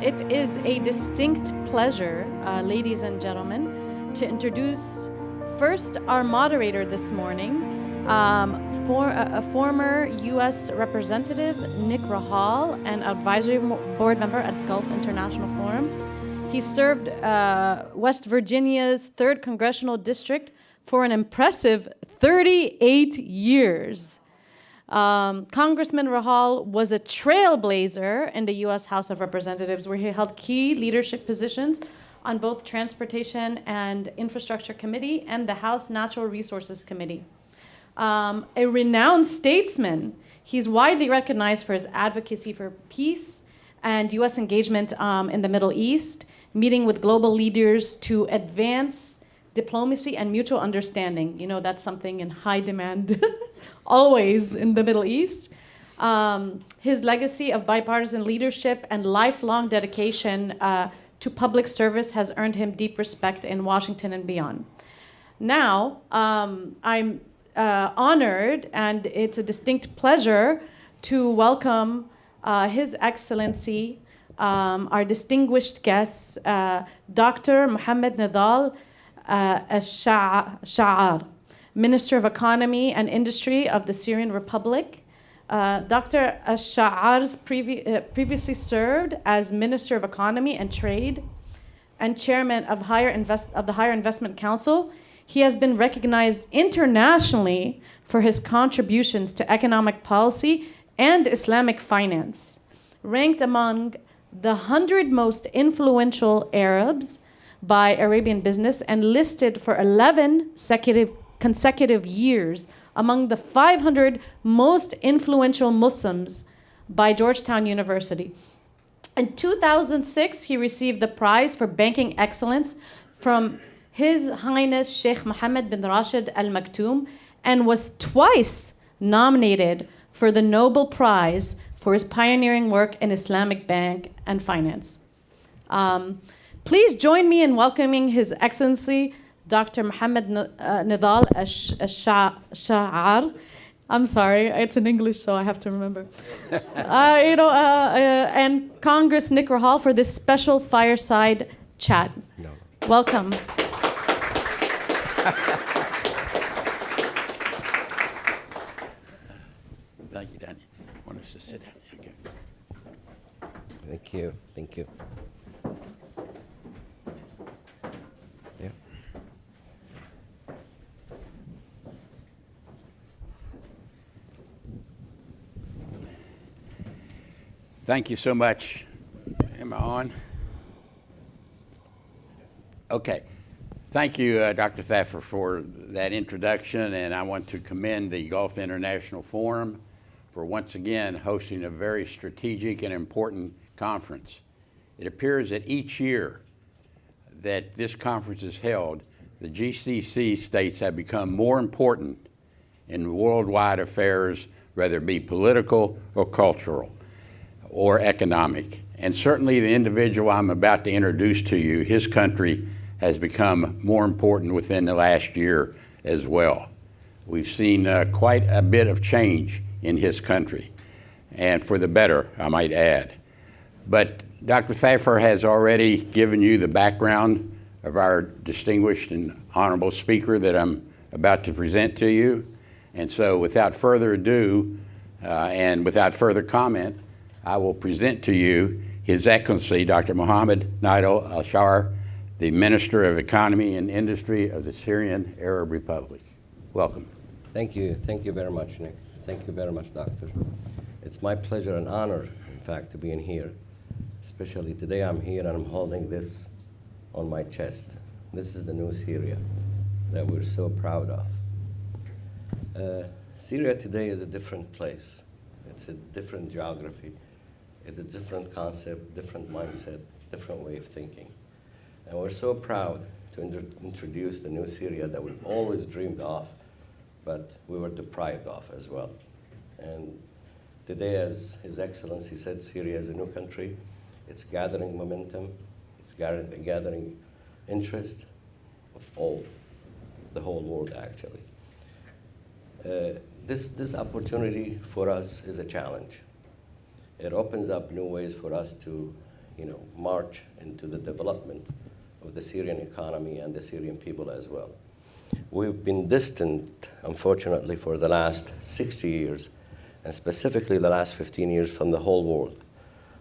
It is a distinct pleasure, ladies and gentlemen, to introduce first our moderator this morning, a former U.S. Representative, Nick Rahall, an advisory board member at Gulf International Forum. He served West Virginia's 3rd Congressional District for an impressive 38 years. Congressman Rahall was a trailblazer in the U.S. House of Representatives, where he held key leadership positions on both Transportation and Infrastructure Committee and the House Natural Resources Committee. A renowned statesman, he's widely recognized for his advocacy for peace and U.S. engagement in the Middle East, meeting with global leaders to advance diplomacy and mutual understanding. You know, that's something in high demand always in the Middle East. His legacy of bipartisan leadership and lifelong dedication to public service has earned him deep respect in Washington and beyond. Now, I'm honored, and it's a distinct pleasure to welcome His Excellency, our distinguished guest, Dr. Mohammad Nedal, Alchaar, Minister of Economy and Industry of the Syrian Republic. Dr. Alchaar previously served as Minister of Economy and Trade and Chairman of the Higher Investment Council. He has been recognized internationally for his contributions to economic policy and Islamic finance, ranked among the 100 most influential Arabs by Arabian Business, and listed for 11 consecutive years among the 500 most influential Muslims by Georgetown University. In 2006, he received the prize for banking excellence from His Highness Sheikh Mohammed bin Rashid Al Maktoum, and was twice nominated for the Nobel Prize for his pioneering work in Islamic bank and finance. Please join me in welcoming His Excellency Dr. Mohammad Nidal Alchaar. I'm sorry, it's in English, so I have to remember. And Congress Nick Rahall for this special fireside chat. No. Welcome. Thank you, Danny. I want us to sit down. Thank you. Thank you. Yeah. Thank you so much. Am I on? Okay. Thank you, Dr. Thaffer, for that introduction, and I want to commend the Gulf International Forum for once again hosting a very strategic and important conference. It appears that each year that this conference is held, the GCC states have become more important in worldwide affairs, whether it be political or cultural or economic. And certainly the individual I'm about to introduce to you, his country has become more important within the last year as well. We've seen quite a bit of change in his country, and for the better, I might add. But Dr. Thaffer has already given you the background of our distinguished and honorable speaker that I'm about to present to you. And so without further ado and without further comment, I will present to you His Excellency Dr. Mohammad Nidal Alchaar, the Minister of Economy and Industry of the Syrian Arab Republic. Welcome. Thank you. Thank you very much, Nick. Thank you very much, Doctor. It's my pleasure and honor, in fact, to be in here. Especially today I'm here and I'm holding this on my chest. This is the new Syria that we're so proud of. Syria today is a different place. It's a different geography. It's a different concept, different mindset, different way of thinking. And we're so proud to introduce the new Syria that we've always dreamed of, but we were deprived of as well. And today, as His Excellency said, Syria is a new country. It's gathering momentum. It's gathering interest of the whole world, actually. This opportunity for us is a challenge. It opens up new ways for us to march into the development of the Syrian economy and the Syrian people as well. We've been distant, unfortunately, for the last 60 years, and specifically the last 15 years from the whole world.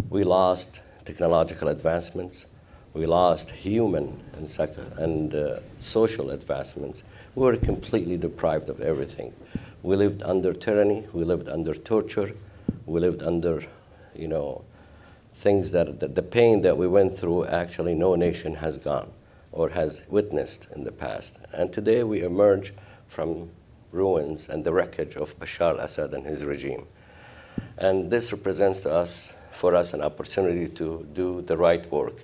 We lost technological advancements. We lost human and social advancements. We were completely deprived of everything. We lived under tyranny. We lived under torture. We lived under, things that the pain that we went through, actually no nation has gone or has witnessed in the past. And today we emerge from ruins and the wreckage of Bashar al-Assad and his regime. And this represents for us an opportunity to do the right work.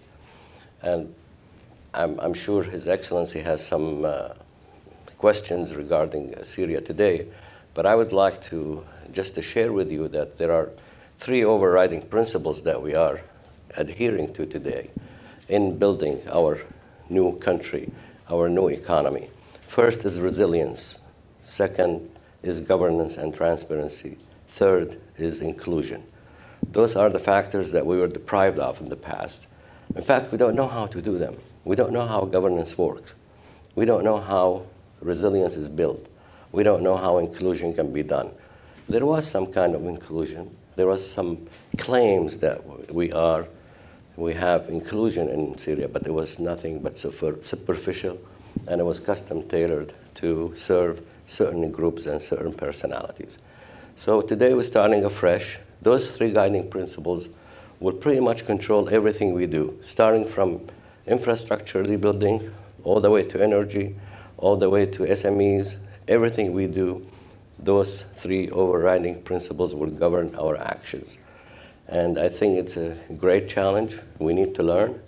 And I'm sure His Excellency has some questions regarding Syria today, but I would like to share with you that there are 3 overriding principles that we are adhering to today in building our new country, our new economy. First is resilience. Second is governance and transparency. Third is inclusion. Those are the factors that we were deprived of in the past. In fact, we don't know how to do them. We don't know how governance works. We don't know how resilience is built. We don't know how inclusion can be done. There was some kind of inclusion. There was some claims that we have inclusion in Syria, but it was nothing but superficial, and it was custom tailored to serve certain groups and certain personalities. So today we're starting afresh. Those 3 guiding principles will pretty much control everything we do, starting from infrastructure rebuilding, all the way to energy, all the way to SMEs. Everything we do, those 3 overriding principles will govern our actions. And I think it's a great challenge. We need to learn.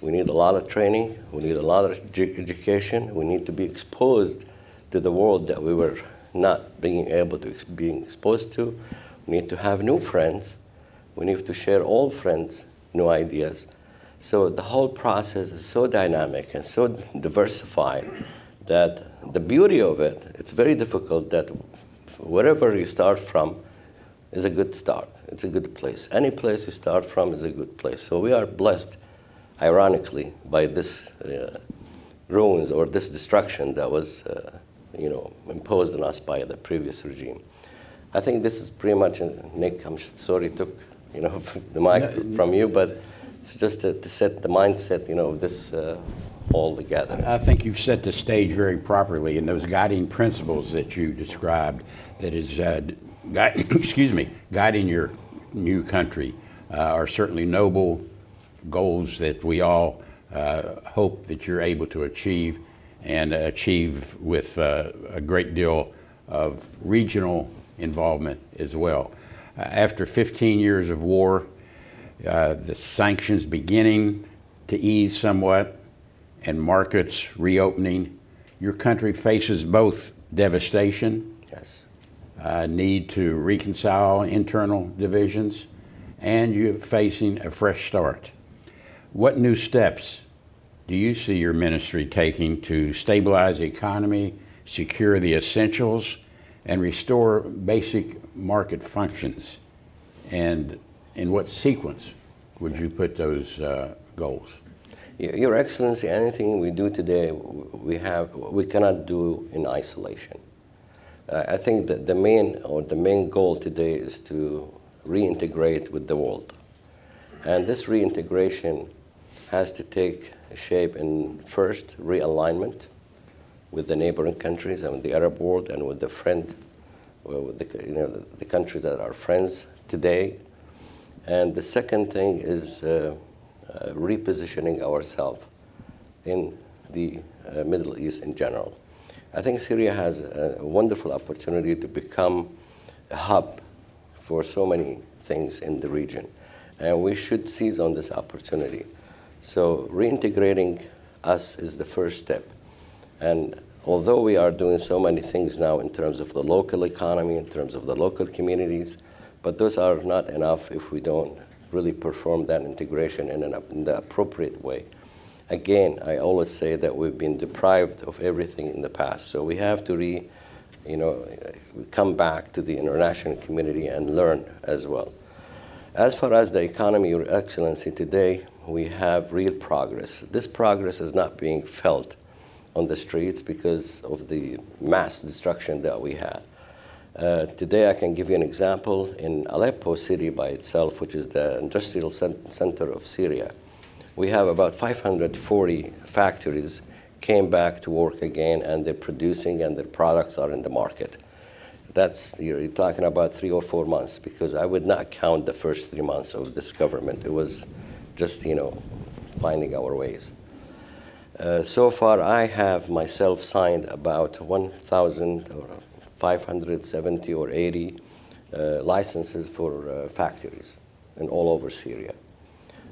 We need a lot of training. We need a lot of education. We need to be exposed to the world that we were not being able to be exposed to. We need to have new friends. We need to share old friends, new ideas. So the whole process is so dynamic and so diversified that the beauty of it, it's very difficult that wherever you start from is a good start. It's a good place. Any place you start from is a good place. So we are blessed, ironically, by this ruins or this destruction that was imposed on us by the previous regime. I think this is pretty much, Nick, I'm sorry took the mic from you, but it's just to set the mindset of this all together. I think you've set the stage very properly, and those guiding principles that you described, that is, guiding your new country, are certainly noble goals that we all hope that you're able to achieve, and achieve with a great deal of regional involvement as well. After 15 years of war, the sanctions beginning to ease somewhat, and markets reopening, your country faces both devastation, yes, need to reconcile internal divisions, and you're facing a fresh start. What new steps do you see your ministry taking to stabilize the economy, secure the essentials, and restore basic market functions? And in what sequence would you put those goals? Your Excellency, anything we do today, we cannot do in isolation. I think that the main goal today is to reintegrate with the world. And this reintegration has to take shape in first realignment with the neighboring countries and with the Arab world and with the the countries that are friends today. And the second thing is repositioning ourselves in the Middle East in general. I think Syria has a wonderful opportunity to become a hub for so many things in the region, and we should seize on this opportunity. So reintegrating us is the first step. And although we are doing so many things now in terms of the local economy, in terms of the local communities, but those are not enough if we don't really perform that integration in the appropriate way. Again, I always say that we've been deprived of everything in the past, so we have to come back to the international community and learn as well. As far as the economy, Your Excellency, today we have real progress. This progress is not being felt on the streets because of the mass destruction that we had. Today I can give you an example. In Aleppo city by itself, which is the industrial center of Syria, we have about 540 factories came back to work again, and they're producing and their products are in the market. You're talking about 3 or 4 months, because I would not count the first 3 months of this government. It was just, finding our ways. So far, I have myself signed about 1,570 or 80 licenses for factories in all over Syria.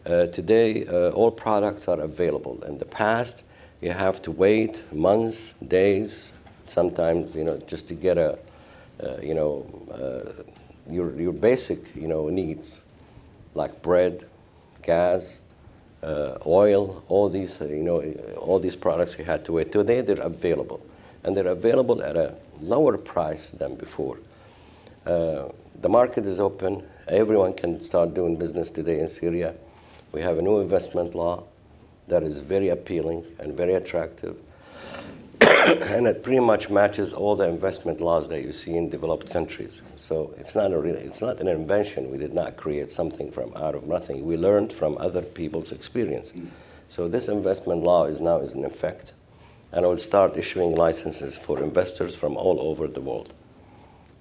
Today, all products are available. In the past, you have to wait months, days, sometimes, just to get your basic, needs, like bread, gas, oil, all these products you had to wait. Today, they're available, and they're available at a lower price than before. The market is open. Everyone can start doing business today in Syria. We have a new investment law that is very appealing and very attractive. And it pretty much matches all the investment laws that you see in developed countries. So it's not an invention. We did not create something from out of nothing. We learned from other people's experience. So this investment law is now in effect, and it will start issuing licenses for investors from all over the world.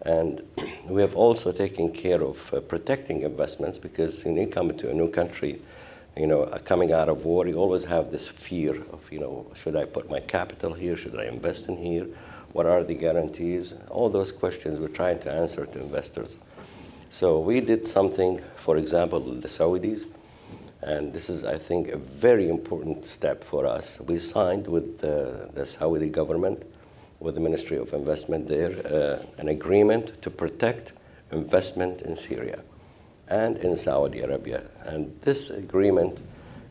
And we have also taken care of protecting investments, because when you come to a new country, coming out of war, you always have this fear of, should I put my capital here? Should I invest in here? What are the guarantees? All those questions we're trying to answer to investors. So we did something, for example, with the Saudis, and this is, I think, a very important step for us. We signed with the Saudi government, with the Ministry of Investment there, an agreement to protect investment in Syria and in Saudi Arabia. And this agreement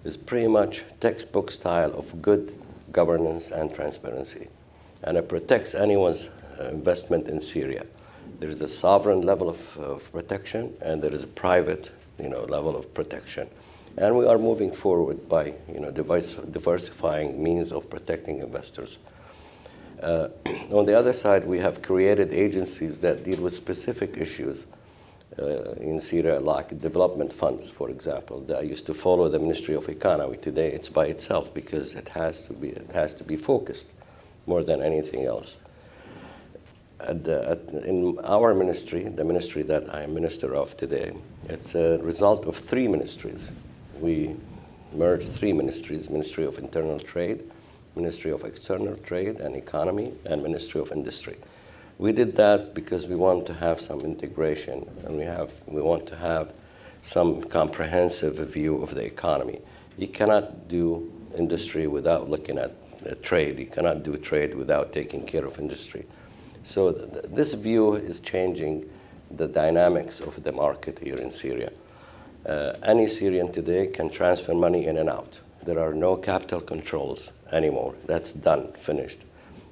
is pretty much textbook style of good governance and transparency. And it protects anyone's investment in Syria. There is a sovereign level of protection, and there is a private level of protection. And we are moving forward by diversifying means of protecting investors. On the other side, we have created agencies that deal with specific issues in Syria, like development funds, for example, that used to follow the Ministry of Economy. Today, it's by itself, because it has to be focused more than anything else. In our ministry, the ministry that I am minister of today, it's a result of 3 ministries. We merged 3 ministries: Ministry of Internal Trade, Ministry of External Trade and Economy, and Ministry of Industry. We did that because we want to have some integration, and we want to have some comprehensive view of the economy. You cannot do industry without looking at trade. You cannot do trade without taking care of industry. So this view is changing the dynamics of the market here in Syria. Any Syrian today can transfer money in and out. There are no capital controls anymore. That's done, finished.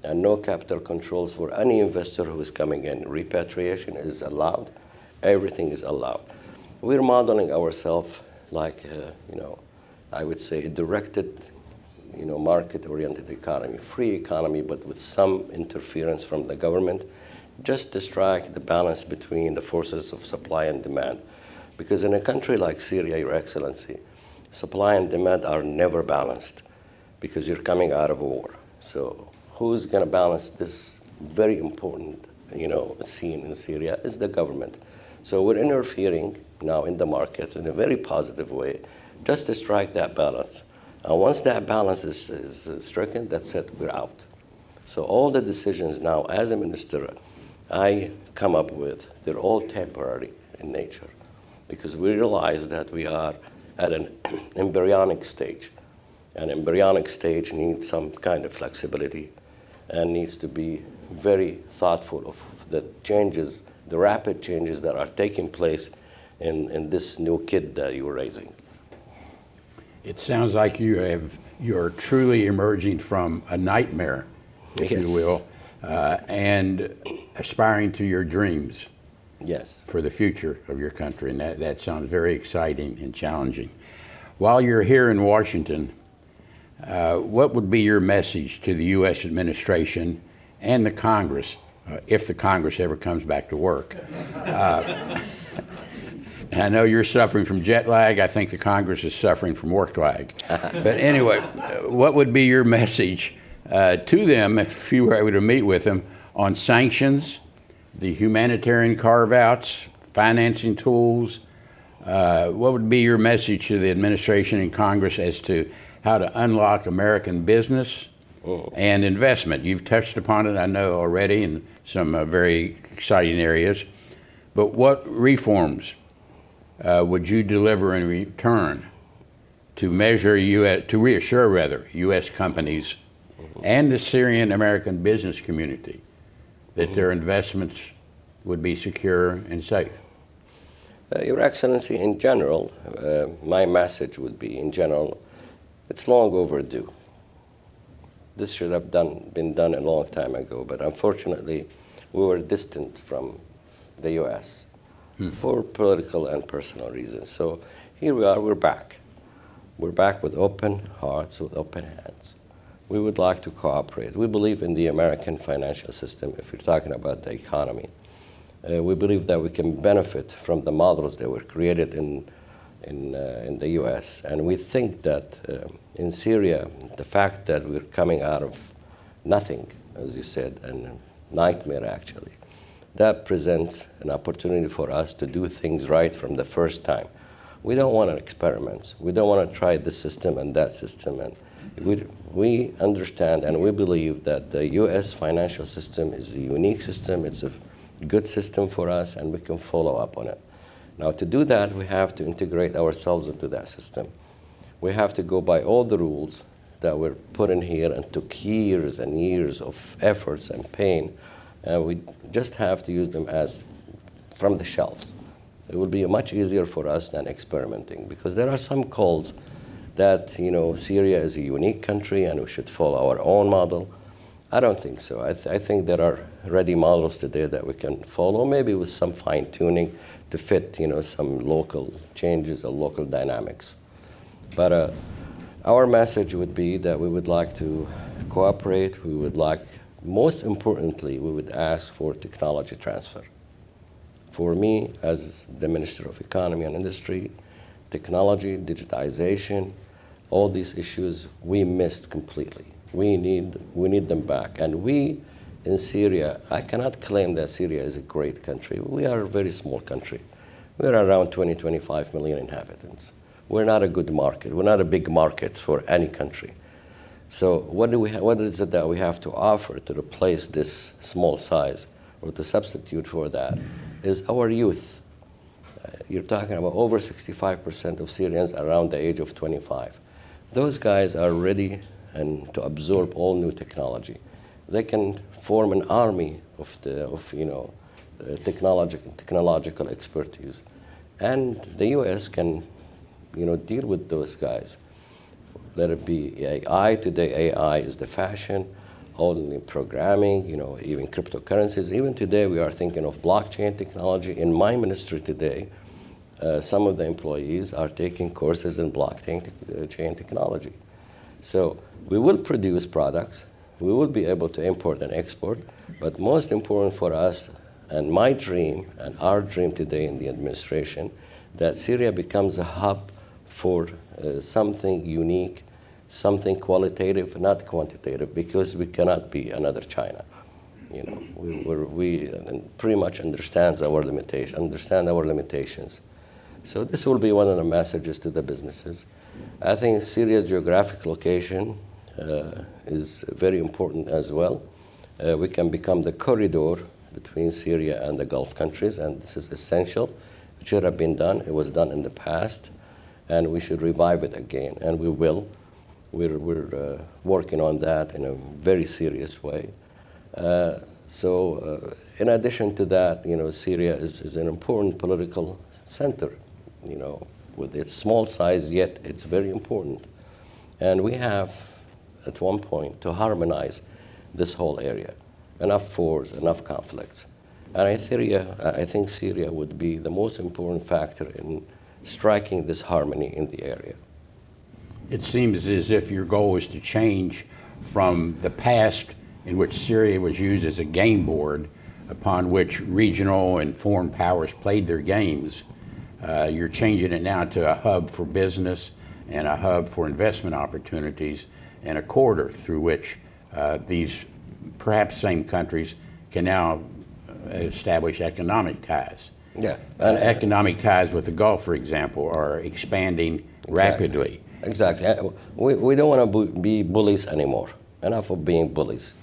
And no capital controls for any investor who is coming in. Repatriation is allowed. Everything is allowed. We're modeling ourselves like, I would say a directed, market-oriented economy, free economy, but with some interference from the government, just to strike the balance between the forces of supply and demand. Because in a country like Syria, Your Excellency, supply and demand are never balanced, because you're coming out of a war. So who's going to balance this very important, scene in Syria is the government. So we're interfering now in the markets in a very positive way, just to strike that balance. And once that balance is stricken, that's it, we're out. So all the decisions now, as a minister, I come up with, they're all temporary in nature, because we realize that we are at an embryonic stage. An embryonic stage needs some kind of flexibility and needs to be very thoughtful of the changes, the rapid changes that are taking place in this new kid that you're raising. It sounds like you're truly emerging from a nightmare, if Yes. you will, and aspiring to your dreams. Yes. for the future of your country, and that sounds very exciting and challenging. While you're here in Washington, what would be your message to the U.S. administration and the Congress, if the Congress ever comes back to work? I know you're suffering from jet lag. I think the Congress is suffering from work lag. But anyway, what would be your message to them if you were able to meet with them on sanctions, the humanitarian carve-outs, financing tools? What would be your message to the administration and Congress as to how to unlock American business and investment? You've touched upon it, I know, already in some very exciting areas. But what reforms would you deliver in return to reassure U.S. companies and the Syrian American business community that their investments would be secure and safe? Your Excellency, in general, my message would be, in general, it's long overdue. This should have been done a long time ago, but unfortunately, we were distant from the U.S. For political and personal reasons. So here we are, we're back. We're back with open hearts, with open hands. We would like to cooperate. We believe in the American financial system, if you're talking about the economy. We believe that we can benefit from the models that were created in the U.S. And we think that in Syria, the fact that we're coming out of nothing, as you said, and a nightmare actually, that presents an opportunity for us to do things right from the first time. We don't want experiments. We don't want to try this system and that system. And we understand and we believe that the U.S. financial system is a unique system. It's a good system for us, and we can follow up on it. Now, to do that, we have to integrate ourselves into that system. We have to go by all the rules that were put in here and took years and years of efforts and pain. And we just have to use them as from the shelves. It will be much easier for us than experimenting, because there are some calls that, Syria is a unique country and we should follow our own model. I don't think so. I think there are ready models today that we can follow, maybe with some fine-tuning to fit, some local changes or local dynamics. But our message would be that we would like to cooperate. We would like, most importantly, we would ask for technology transfer. For me, as the Minister of Economy and Industry, technology, digitization, all these issues we missed completely. We need them back. And we, in Syria, I cannot claim that Syria is a great country. We are a very small country. We're around 20, 25 million inhabitants. We're not a good market. We're not a big market for any country. So what is it that we have to offer to replace this small size, or to substitute for that, is our youth. You're talking about over 65% of Syrians around the age of 25. Those guys are ready and to absorb all new technology. They can form an army of technological expertise. And the US can deal with those guys. Let it be AI. Today, AI is the fashion, only programming, even cryptocurrencies. Even today, we are thinking of blockchain technology. In my ministry today, some of the employees are taking courses in blockchain technology. So we will produce products. We will be able to import and export. But most important for us, and my dream, and our dream today in the administration, that Syria becomes a hub for something unique, something qualitative, not quantitative, because we cannot be another China. We pretty much understand our limitations. So this will be one of the messages to the businesses. I think Syria's geographic location is very important as well. We can become the corridor between Syria and the Gulf countries, and this is essential. It should have been done. It was done in the past, and we should revive it again, and we will. We're working on that in a very serious way. In addition to that, Syria is an important political center. With its small size, yet it's very important. And we have, at one point, to harmonize this whole area. Enough wars, enough conflicts. And I think Syria would be the most important factor in striking this harmony in the area. It seems as if your goal is to change from the past in which Syria was used as a game board upon which regional and foreign powers played their games. You're changing it now to a hub for business and a hub for investment opportunities and a corridor through which these perhaps same countries can now establish economic ties. Yeah. Economic ties with the Gulf, for example, are expanding rapidly. Exactly. We don't want to be bullies anymore. Enough of being bullies.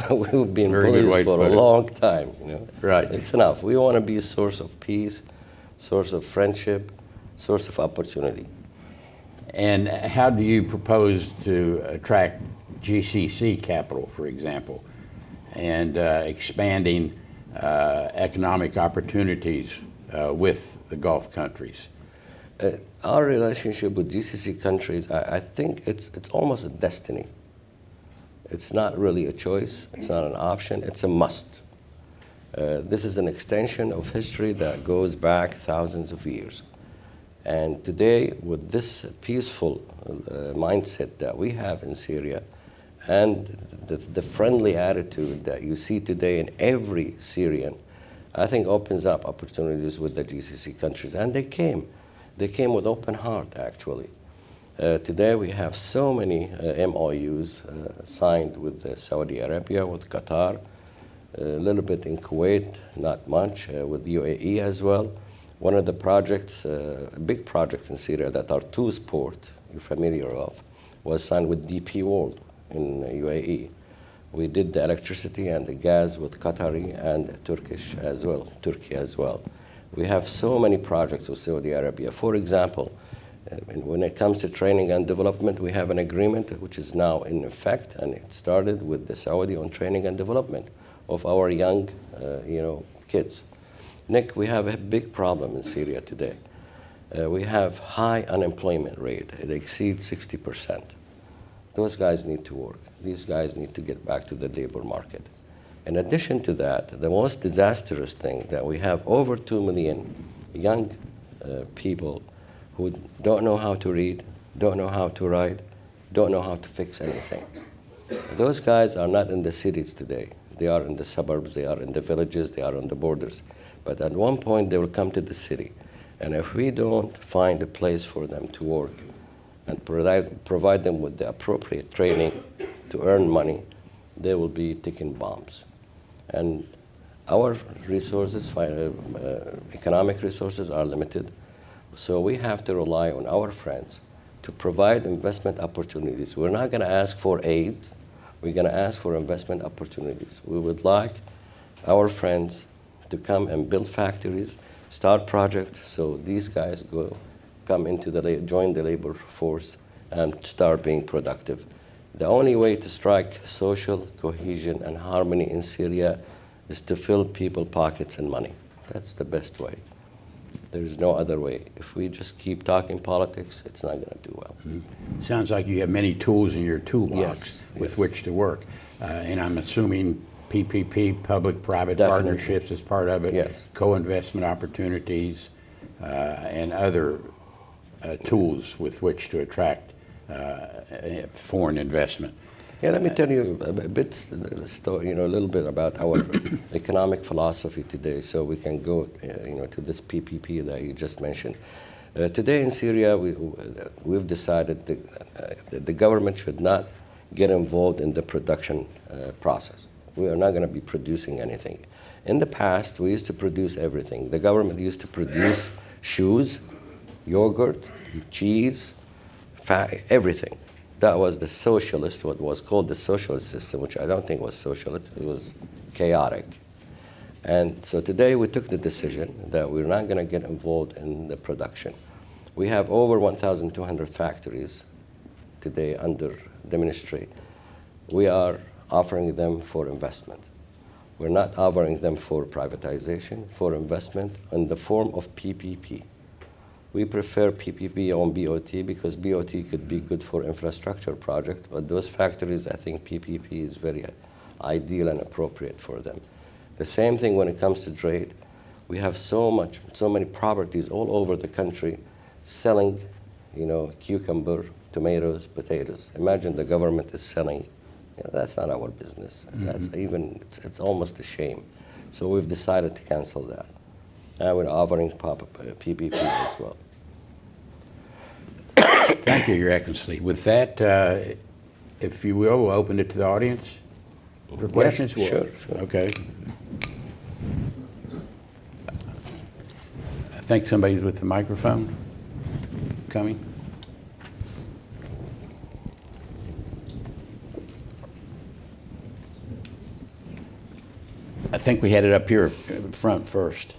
We've been bullies for a long time. You know? Right. It's enough. We want to be a source of peace, source of friendship, source of opportunity. And how do you propose to attract GCC capital, for example, and expanding economic opportunities with the Gulf countries? Our relationship with GCC countries, I think it's almost a destiny. It's not really a choice, it's not an option, it's a must. This is an extension of history that goes back thousands of years. And today, with this peaceful mindset that we have in Syria, and the friendly attitude that you see today in every Syrian, I think opens up opportunities with the GCC countries. And they came with open heart, actually. Today we have so many MOUs signed with Saudi Arabia, with Qatar, a little bit in Kuwait, not much, with UAE as well. One of the projects, big projects in Syria that are two-sport, you're familiar of, was signed with DP World in UAE. We did the electricity and the gas with Qatari and Turkey as well. We have so many projects with Saudi Arabia. For example, when it comes to training and development, we have an agreement which is now in effect, and it started with the Saudi on training and development of our young, kids. Nick, we have a big problem in Syria today. We have high unemployment rate. It exceeds 60%. Those guys need to work. These guys need to get back to the labor market. In addition to that, the most disastrous thing that we have over 2 million young people who don't know how to read, don't know how to write, don't know how to fix anything. Those guys are not in the cities today. They are in the suburbs, they are in the villages, they are on the borders. But at one point, they will come to the city. And if we don't find a place for them to work and provide them with the appropriate training to earn money, they will be ticking bombs. And our resources, economic resources, are limited. So we have to rely on our friends to provide investment opportunities. We're not going to ask for aid. We're going to ask for investment opportunities. We would like our friends to come and build factories, start projects, so these guys join the labor force and start being productive. The only way to strike social cohesion and harmony in Syria is to fill people's pockets and money. That's the best way. There is no other way. If we just keep talking politics, it's not going to do well. Mm-hmm. Sounds like you have many tools in your toolbox with which to work. And I'm assuming PPP, public-private partnerships, is part of it. Yes. Co-investment opportunities and other tools with which to attract foreign investment. Yeah, let me tell you a bit, a little bit about our economic philosophy today, so we can go, to this PPP that you just mentioned. Today in Syria, we've decided that the government should not get involved in the production process. We are not going to be producing anything. In the past, we used to produce everything. The government used to produce shoes, yogurt, cheese, everything. That was the socialist, what was called the socialist system, which I don't think was socialist. It was chaotic. And so today we took the decision that we're not going to get involved in the production. We have over 1,200 factories today under the ministry. We are offering them for investment. We're not offering them for privatization, for investment in the form of PPP. We prefer PPP on BOT because BOT could be good for infrastructure projects, but those factories, I think PPP is very ideal and appropriate for them. The same thing when it comes to trade. We have so many properties all over the country selling, cucumber, tomatoes, potatoes. Imagine the government is selling. That's not our business. Mm-hmm. It's almost a shame. So we've decided to cancel that. And we're offering PPP as well. Thank you, Your Excellency. With that, if you will, we'll open it to the audience for questions. Yes, sure. Okay. I think somebody's with the microphone coming. I think we had it up here front first.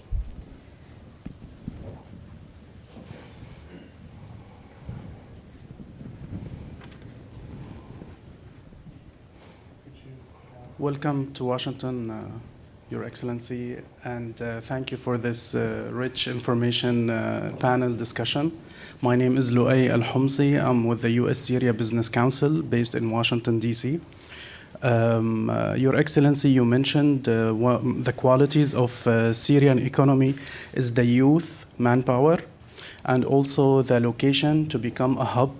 Welcome to Washington, Your Excellency, and thank you for this rich information panel discussion. My name is Luay Al-Humsi. I'm with the U.S. Syria Business Council based in Washington, D.C. Your Excellency, you mentioned the qualities of Syrian economy is the youth, manpower, and also the location to become a hub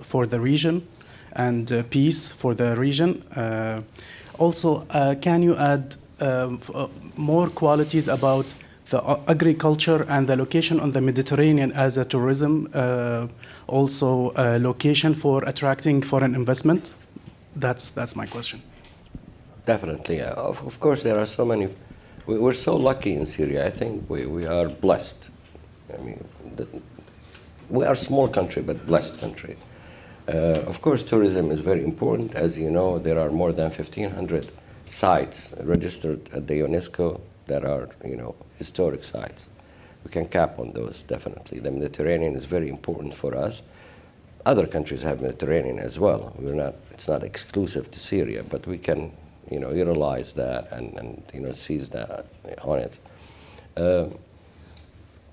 for the region and peace for the region. Also, can you add more qualities about the agriculture and the location on the Mediterranean as a tourism, also a location for attracting foreign investment? That's my question. Definitely. Of course, there are so many. We're so lucky in Syria. I think we are blessed. I mean, we are a small country, but blessed country. Of course, tourism is very important. As you know, there are more than 1,500 sites registered at the UNESCO that are, historic sites. We can cap on those, definitely. The Mediterranean is very important for us. Other countries have Mediterranean as well. It's not exclusive to Syria, but we can, utilize that and seize that on it.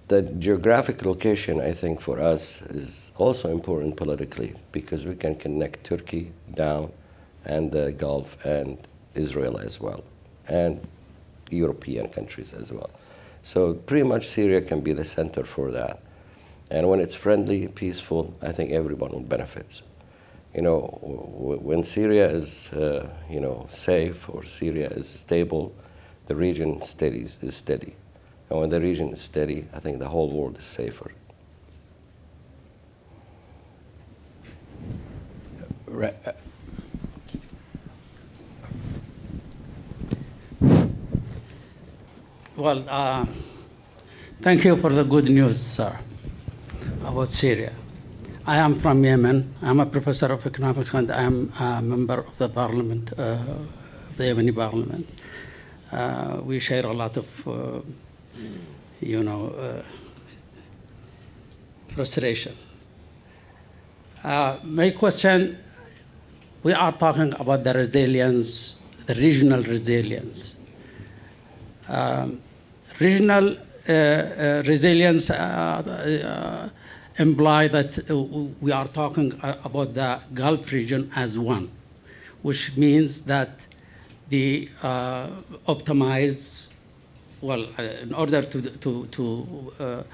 The geographic location, I think, for us is also important politically because we can connect Turkey down and the Gulf and Israel as well, and European countries as well. So pretty much Syria can be the center for that. And when it's friendly, peaceful, I think everyone benefits. When Syria is, safe or Syria is stable, the region is steady. And when the region is steady, I think the whole world is safer. Well, thank you for the good news, sir, about Syria. I am from Yemen. I'm a professor of economics, and I'm a member of the parliament, the Yemeni parliament. We share a lot of, frustration. My question, we are talking about the resilience, the regional resilience. Regional resilience imply that we are talking about the Gulf region as one, which means that the optimize, in order to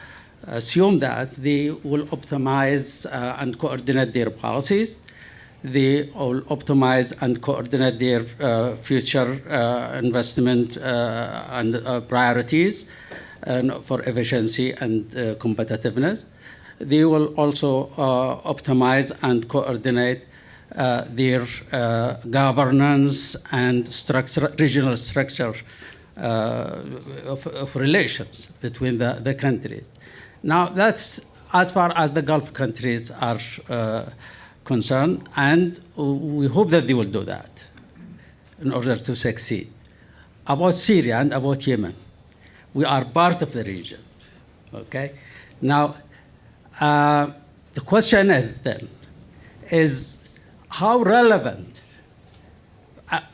assume that they will optimize and coordinate their policies, they will optimize and coordinate their future investment and priorities and for efficiency and competitiveness. They will also optimize and coordinate their governance and regional structure of relations between the countries. Now, that's as far as the Gulf countries are concerned, and we hope that they will do that in order to succeed. About Syria and about Yemen, we are part of the region, okay? Now, the question is how relevant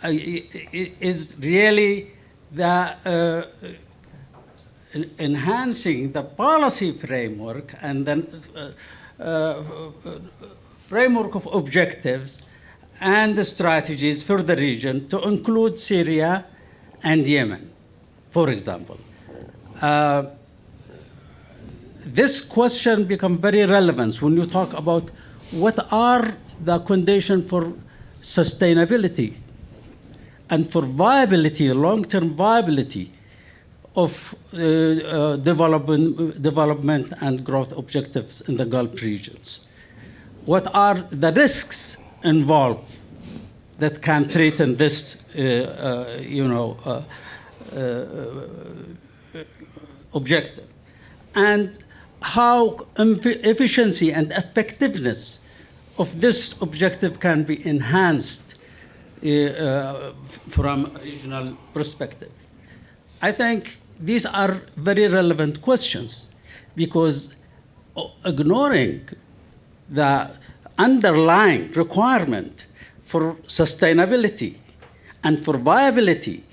is really the enhancing the policy framework and then framework of objectives and the strategies for the region to include Syria and Yemen. for example. This question becomes very relevant when you talk about what are the conditions for sustainability and for viability, long-term viability of development and growth objectives in the Gulf regions. What are the risks involved that can threaten this, objective? And how efficiency and effectiveness of this objective can be enhanced from a regional perspective. I think these are very relevant questions because ignoring the underlying requirement for sustainability and for viability,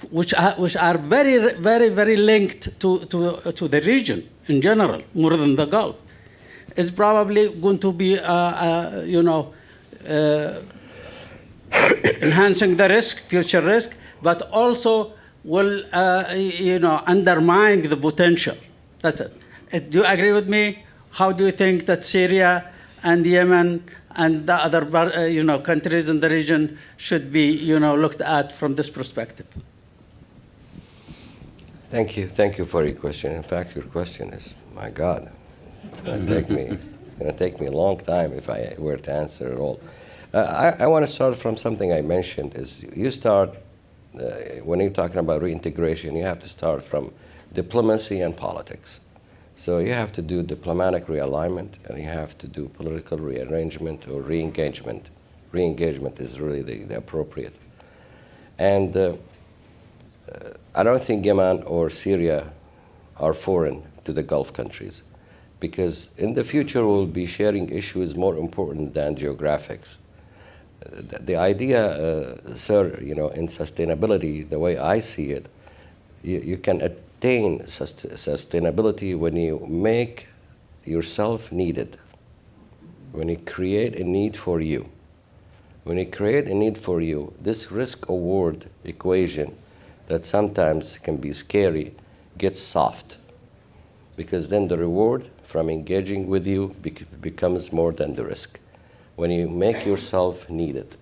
which are very, very, very linked to the region in general, more than the Gulf, is probably going to be, enhancing the risk, future risk, but also will, undermine the potential. That's it. Do you agree with me? How do you think that Syria and Yemen and the other, countries in the region should be, looked at from this perspective? Thank you for your question. In fact, your question is, my God, it's going to take me a long time if I were to answer it all. I want to start from something I mentioned. Is you start when you're talking about reintegration, you have to start from diplomacy and politics. So you have to do diplomatic realignment, and you have to do political rearrangement or re-engagement. Re-engagement is really the appropriate. And I don't think Yemen or Syria are foreign to the Gulf countries, because in the future we'll be sharing issues more important than geographics. The idea, sir, in sustainability, the way I see it, you can attain sustainability when you make yourself needed, when you create a need for you. When you create a need for you, this risk-reward equation that sometimes can be scary gets soft, because then the reward from engaging with you becomes more than the risk. When you make yourself needed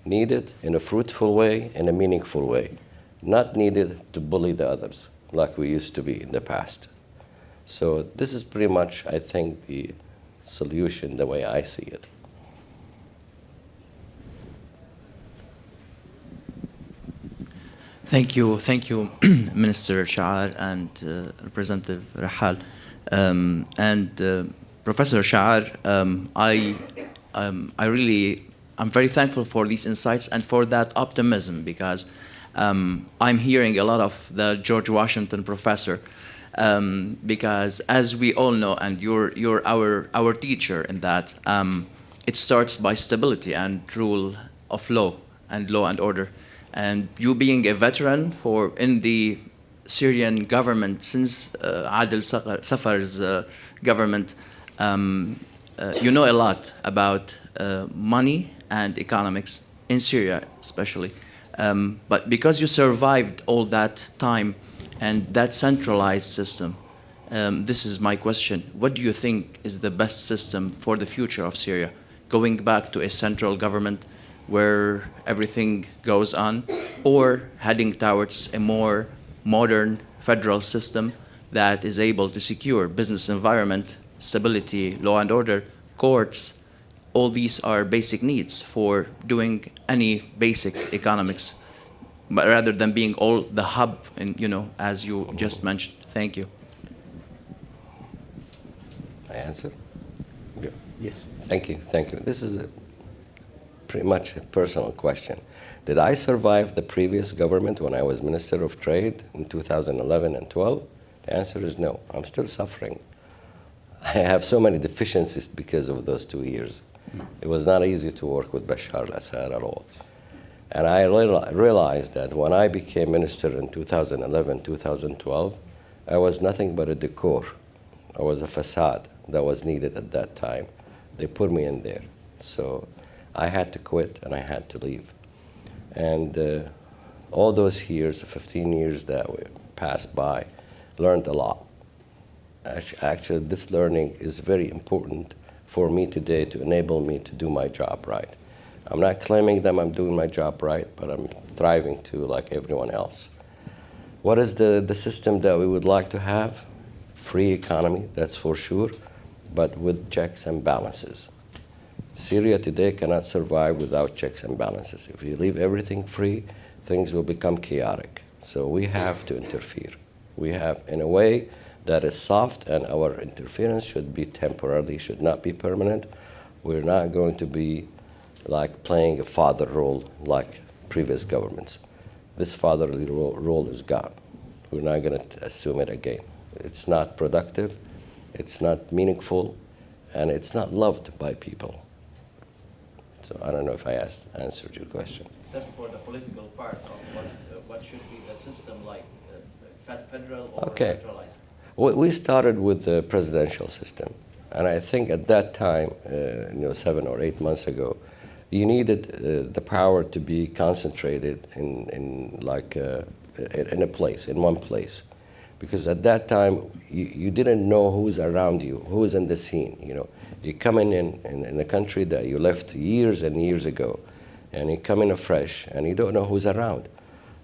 in a fruitful way, in a meaningful way, not needed to bully the others like we used to be in the past. So this is pretty much, I think, the solution the way I see it. Thank you, Minister Alchaar and Representative Rahall. Professor Alchaar, I'm very thankful for these insights and for that optimism, because I'm hearing a lot of the George Washington professor, because as we all know, and you're our teacher in that, it starts by stability and rule of law and order. And you being a veteran in the Syrian government since Adel Safar's government, you know a lot about money and economics in Syria especially. But because you survived all that time and that centralized system, this is my question. What do you think is the best system for the future of Syria? Going back to a central government where everything goes on, or heading towards a more modern federal system that is able to secure business environment, stability, law and order, courts? All these are basic needs for doing any basic economics, but rather than being all the hub, as you just mentioned. Thank you. I answer? Yes. Thank you. This is pretty much a personal question. Did I survive the previous government when I was Minister of Trade in 2011 and 12? The answer is no. I'm still suffering. I have so many deficiencies because of those 2 years. It was not easy to work with Bashar al-Assad at all. And I realized that when I became minister in 2011, 2012, I was nothing but a decor. I was a facade that was needed at that time. They put me in there. So I had to quit and I had to leave. And all those years, 15 years that we passed by, learned a lot. Actually, this learning is very important for me today to enable me to do my job right. I'm not claiming that I'm doing my job right, but I'm thriving too, like everyone else. What is the system that we would like to have? Free economy, that's for sure, but with checks and balances. Syria today cannot survive without checks and balances. If you leave everything free, things will become chaotic. So we have to interfere. We have, in a way, that is soft, and our interference should be temporarily, should not be permanent. We're not going to be like playing a father role like previous governments. This fatherly role is gone. We're not going to assume it again. It's not productive, it's not meaningful, and it's not loved by people. So I don't know if I answered your question. Except for the political part of what should be the system like, federal or centralized? We started with the presidential system, and I think at that time, 7 or 8 months ago, you needed the power to be concentrated in a place, in one place, because at that time you didn't know who's around you, who's in the scene. You come in a country that you left years and years ago, and you come in afresh, and you don't know who's around.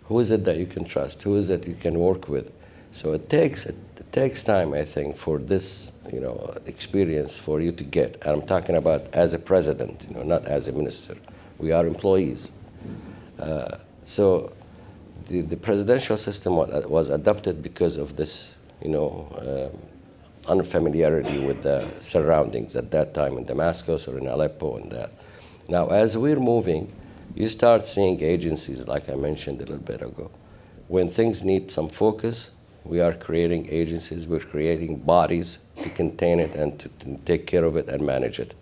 Who is it that you can trust? Who is it you can work with? So it takes time, I think, for this experience for you to get. And I'm talking about as a president, not as a minister. We are employees. So the presidential system was adopted because of this, unfamiliarity with the surroundings at that time in Damascus or in Aleppo and that. Now, as we're moving, you start seeing agencies, like I mentioned a little bit ago. When things need some focus, we are creating agencies, we're creating bodies to contain it and to take care of it and manage it.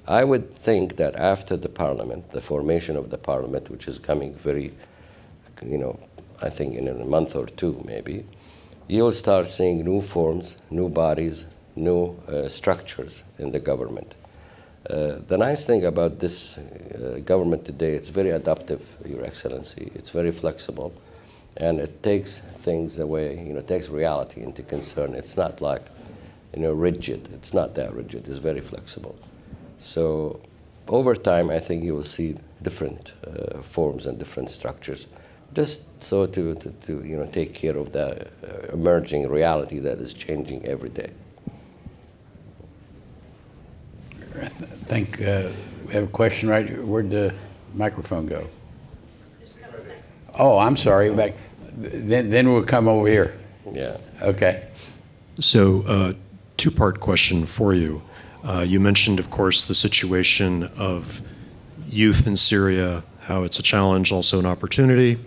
I would think that after the parliament, the formation of the parliament, which is coming very, I think in a month or two maybe, you'll start seeing new forms, new bodies, new structures in the government. The nice thing about this government today, it's very adaptive, Your Excellency. It's very flexible. And it takes things away, it takes reality into concern. It's not like, rigid. It's not that rigid. It's very flexible. So over time, I think you will see different forms and different structures, just so to take care of the emerging reality that is changing every day. I think we have a question right here. Where'd the microphone go? Oh, I'm sorry. Back. Then we'll come over here. Yeah. Okay. So, two-part question for you. You mentioned, of course, the situation of youth in Syria, how it's a challenge, also an opportunity.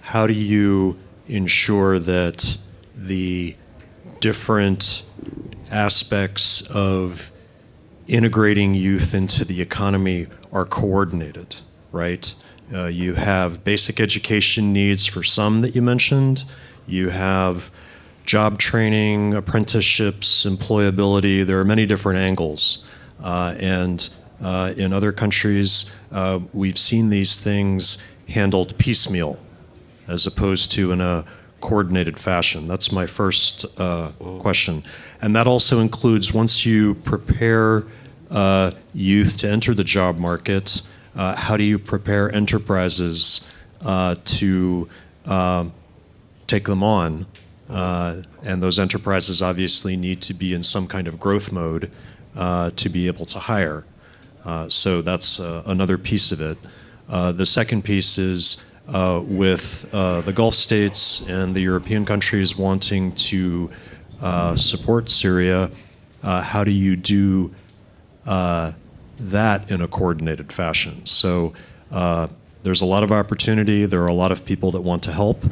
How do you ensure that the different aspects of integrating youth into the economy are coordinated, right? You have basic education needs for some that you mentioned. You have job training, apprenticeships, employability. There are many different angles. And in other countries, we've seen these things handled piecemeal as opposed to in a coordinated fashion. That's my first question. And that also includes, once you prepare youth to enter the job market, how do you prepare enterprises to take them on? And those enterprises obviously need to be in some kind of growth mode to be able to hire. So that's another piece of it. The second piece is with the Gulf states and the European countries wanting to support Syria, how do you do that in a coordinated fashion? So there's a lot of opportunity. There are a lot of people that want to help,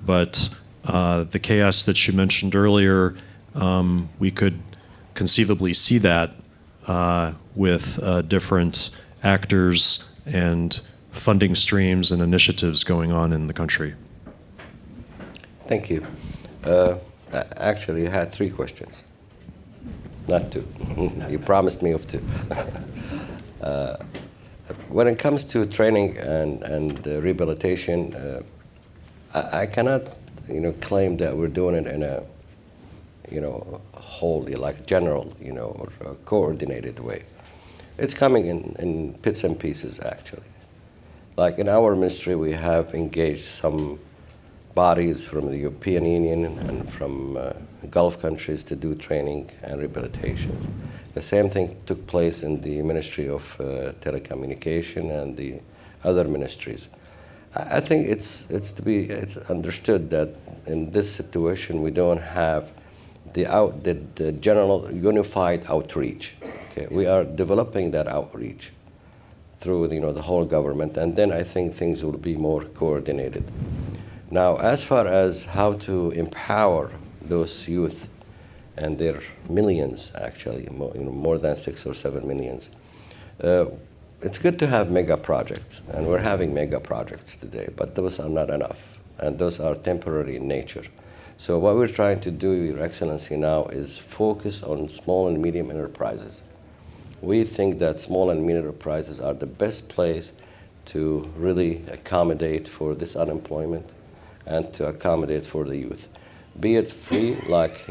but the chaos that you mentioned earlier, we could conceivably see that with different actors and funding streams and initiatives going on in the country. Thank you. Actually, you had 3 questions, not 2. You promised me of 2. When it comes to training and rehabilitation, I cannot, claim that we're doing it in a, wholly, like general, or a coordinated way. It's coming in bits and pieces, actually. Like in our ministry, we have engaged some bodies from the European Union and from Gulf countries to do training and rehabilitations. The same thing took place in the Ministry of Telecommunication and the other ministries. I think it's understood that in this situation we don't have the general unified outreach. Okay, we are developing that outreach through the whole government, and then I think things will be more coordinated. Now, as far as how to empower those youth, and their millions actually, more than 6 or 7 millions, it's good to have mega projects, and we're having mega projects today, but those are not enough, and those are temporary in nature. So what we're trying to do, Your Excellency, now is focus on small and medium enterprises. We think that small and medium enterprises are the best place to really accommodate for this unemployment and to accommodate for the youth. Be it free, like,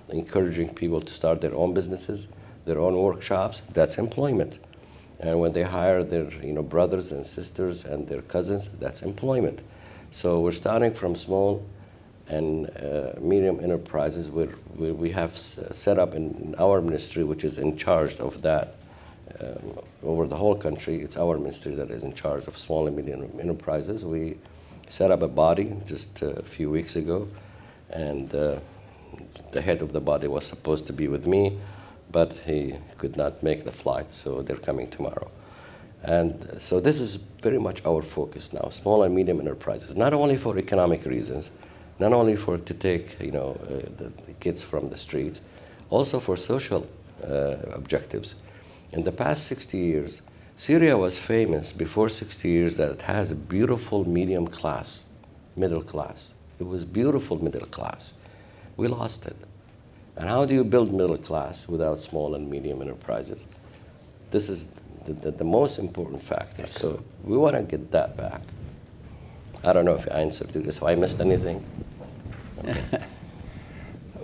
encouraging people to start their own businesses, their own workshops, that's employment. And when they hire their brothers and sisters and their cousins, that's employment. So we're starting from small and medium enterprises where we have set up in our ministry, which is in charge of that. Over the whole country, it's our ministry that is in charge of small and medium enterprises. We set up a body just a few weeks ago, and the head of the body was supposed to be with me, but he could not make the flight, so they're coming tomorrow. And so this is very much our focus now, small and medium enterprises, not only for economic reasons, not only to take the kids from the streets, also for social objectives. In the past 60 years, Syria was famous before 60 years that it has a beautiful medium class, middle class. It was beautiful middle class. We lost it. And how do you build middle class without small and medium enterprises? This is the most important factor. So we want to get that back. I don't know if I answered this. If I missed anything. Okay.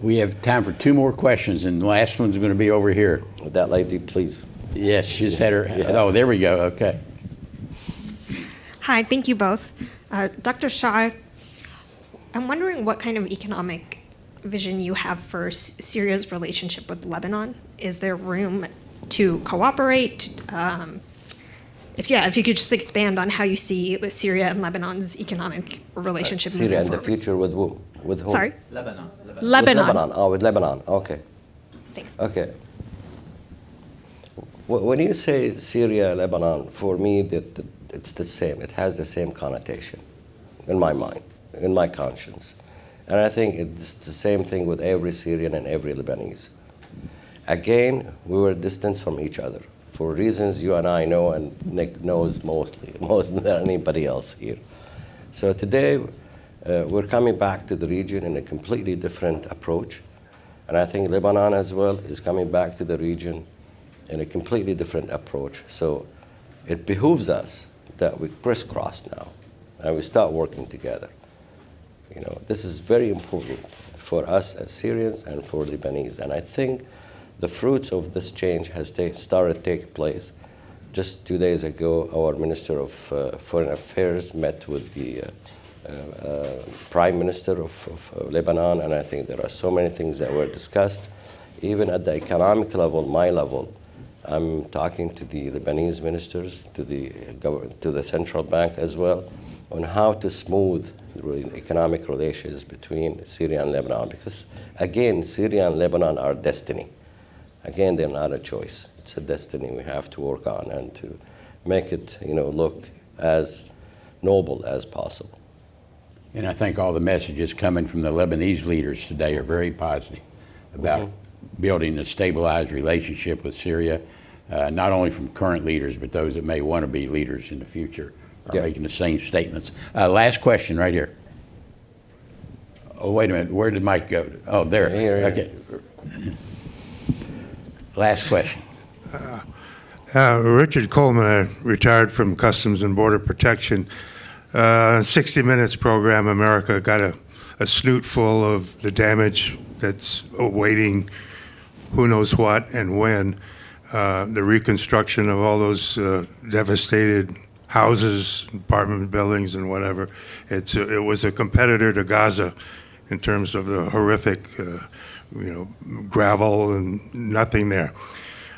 We have time for 2 more questions, and the last one's going to be over here. That lady, please. Yes, she said her. Yeah. Oh, there we go. Okay. Hi, thank you both. Dr. Shah, I'm wondering what kind of economic vision you have for Syria's relationship with Lebanon. Is there room to cooperate? If you could just expand on how you see Syria and Lebanon's economic relationship moving Syria in forward. the future with whom? With whom? Sorry? Lebanon. With Lebanon. Oh, with Lebanon. Okay. Thanks. Okay. When you say Syria, Lebanon, for me, it's the same. It has the same connotation in my mind, in my conscience. And I think it's the same thing with every Syrian and every Lebanese. Again, we were distant from each other for reasons you and I know, and Nick knows more than anybody else here. So today, we're coming back to the region in a completely different approach. And I think Lebanon as well is coming back to the region in a completely different approach. So it behooves us that we crisscross now and we start working together. This is very important for us as Syrians and for Lebanese. And I think the fruits of this change has started to take place. Just 2 days ago, our Minister of Foreign Affairs met with the Prime Minister of Lebanon, and I think there are so many things that were discussed. Even at the economic level, my level, I'm talking to the Lebanese ministers, to the central bank as well, on how to smooth the economic relations between Syria and Lebanon. Because, again, Syria and Lebanon are destiny. Again, they're not a choice. It's a destiny we have to work on and to make it, look as noble as possible. And I think all the messages coming from the Lebanese leaders today are very positive about building a stabilized relationship with Syria, not only from current leaders, but those that may want to be leaders in the future are making the same statements. Last question right here. Oh, wait a minute. Where did Mike go? Oh, there. Here. Okay. Last question. Richard Coleman, retired from Customs and Border Protection. 60 Minutes program, America got a snoot full of the damage that's awaiting who knows what and when. The reconstruction of all those devastated houses, apartment buildings, and whatever. It was a competitor to Gaza in terms of the horrific, gravel and nothing there.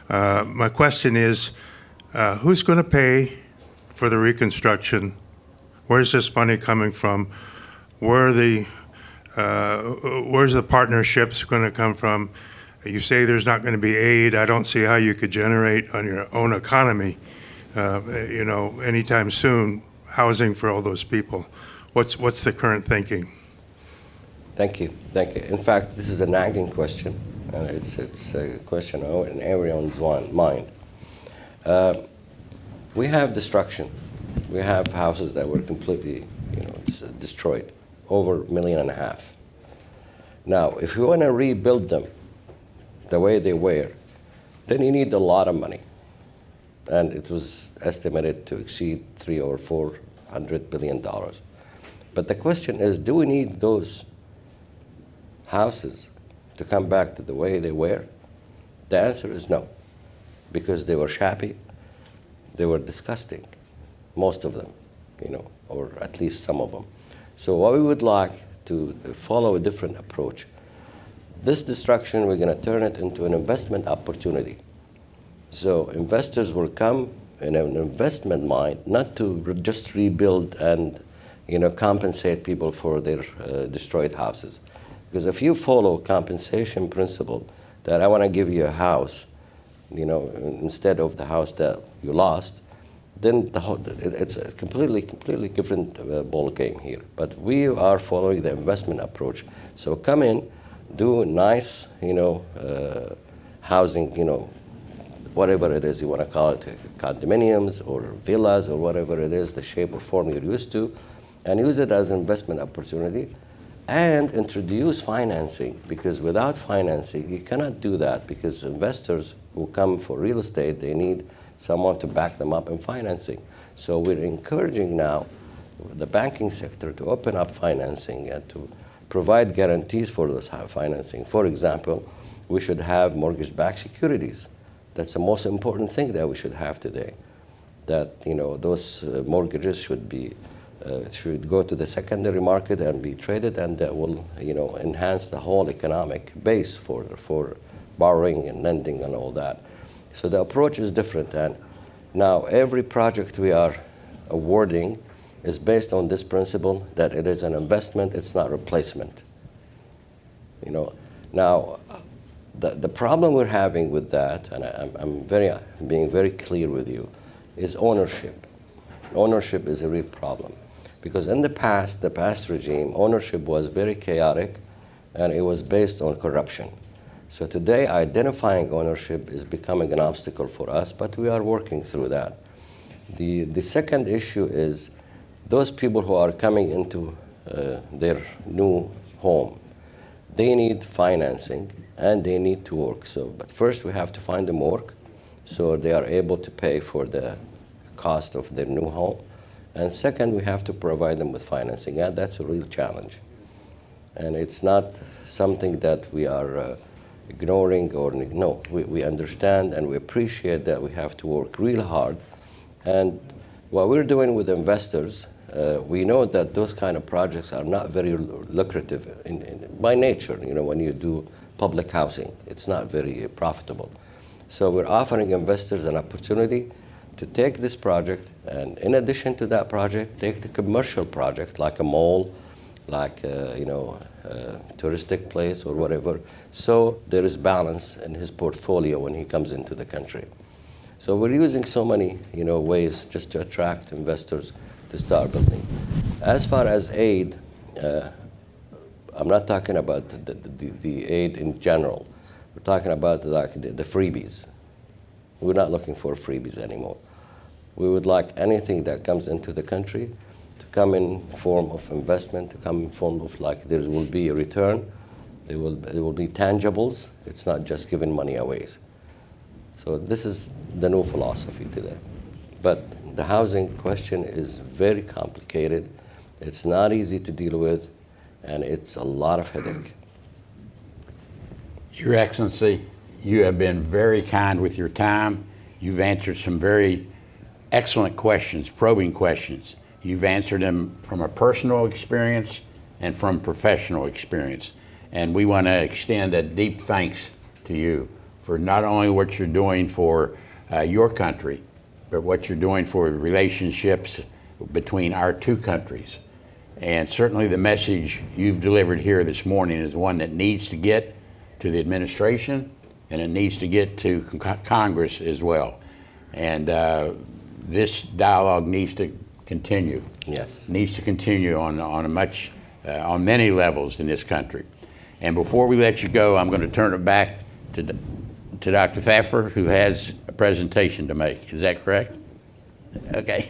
My question is, who's going to pay for the reconstruction? Where's this money coming from? Where's the partnerships going to come from? You say there's not going to be aid. I don't see how you could generate on your own economy, anytime soon, housing for all those people. What's the current thinking? Thank you. In fact, this is a nagging question, and it's a question in everyone's mind. We have destruction. We have houses that were completely, destroyed, over 1.5 million. Now, if you want to rebuild them the way they were, then you need a lot of money. And it was estimated to exceed $300 or $400 billion. But the question is, do we need those houses to come back to the way they were? The answer is no, because they were shabby, they were disgusting, most of them, or at least some of them. So what we would like to follow a different approach. This destruction, we're going to turn it into an investment opportunity. So investors will come in an investment mind, not to just rebuild and compensate people for their destroyed houses. Because if you follow compensation principle, that I want to give you a house, instead of the house that you lost, then it's a completely different ball game here. But we are following the investment approach. So come in, do nice, housing, whatever it is you want to call it, condominiums or villas or whatever it is, the shape or form you're used to, and use it as an investment opportunity, and introduce financing, because without financing, you cannot do that, because investors who come for real estate, they need someone to back them up in financing. So we're encouraging now the banking sector to open up financing and to provide guarantees for those financing. For example, we should have mortgage-backed securities. That's the most important thing that we should have today. That those mortgages should go to the secondary market and be traded, and that will enhance the whole economic base for borrowing and lending and all that. So the approach is different, and now every project we are awarding is based on this principle that it is an investment, it's not replacement. Now the problem we're having with that, and I'm being very clear with you, is ownership. Ownership is a real problem, because in the past regime, ownership was very chaotic, and it was based on corruption. So today, identifying ownership is becoming an obstacle for us, but we are working through that. The second issue is those people who are coming into their new home, they need financing and they need to work. But first we have to find them work so they are able to pay for the cost of their new home. And second, we have to provide them with financing, and that's a real challenge. And it's not something that we are ignoring or no. We understand and we appreciate that we have to work real hard. And what we're doing with investors, we know that those kind of projects are not very lucrative by nature. When you do public housing, it's not very profitable. So we're offering investors an opportunity to take this project, and in addition to that project, take the commercial project like a mall, like a touristic place or whatever, so there is balance in his portfolio when he comes into the country. So we're using so many ways just to attract investors to start building. As far as aid, I'm not talking about the aid in general. We're talking about like the freebies. We're not looking for freebies anymore. We would like anything that comes into the country to come in form of investment, to come in form of like there will be a return, there will be tangibles. It's not just giving money away. So this is the new philosophy today. But The housing question is very complicated. It's not easy to deal with, and it's a lot of headache. Your Excellency, you have been very kind with your time. You've answered some very excellent questions, probing questions. You've answered them from a personal experience and from professional experience. And we want to extend a deep thanks to you for not only what you're doing for your country, but what you're doing for relationships between our two countries. And certainly the message you've delivered here this morning is one that needs to get to the administration, and it needs to get to Congress as well. And this dialogue needs to continue. Yes. Needs to continue on many levels in this country. And before we let you go, I'm going to turn it back to Dr. Thaffer, who has a presentation to make. Is that correct? Okay.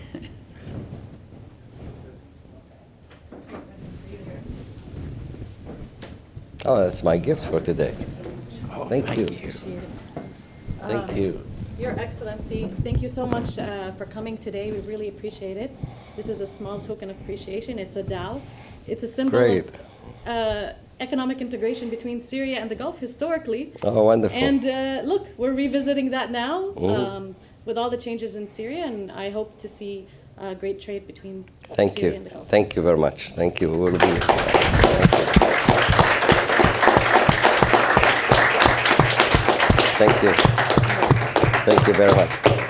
Oh, that's my gift for today. Thank you. Appreciate it. Thank you. Your Excellency, thank you so much for coming today. We really appreciate it. This is a small token of appreciation. It's a dal. It's a symbol Great. of economic integration between Syria and the Gulf historically. Oh, wonderful. And look, we're revisiting that now with all the changes in Syria, and I hope to see great trade between Thank Syria you. and the Gulf. Thank you very much. Thank you. We'll be. Thank you. Thank you very much.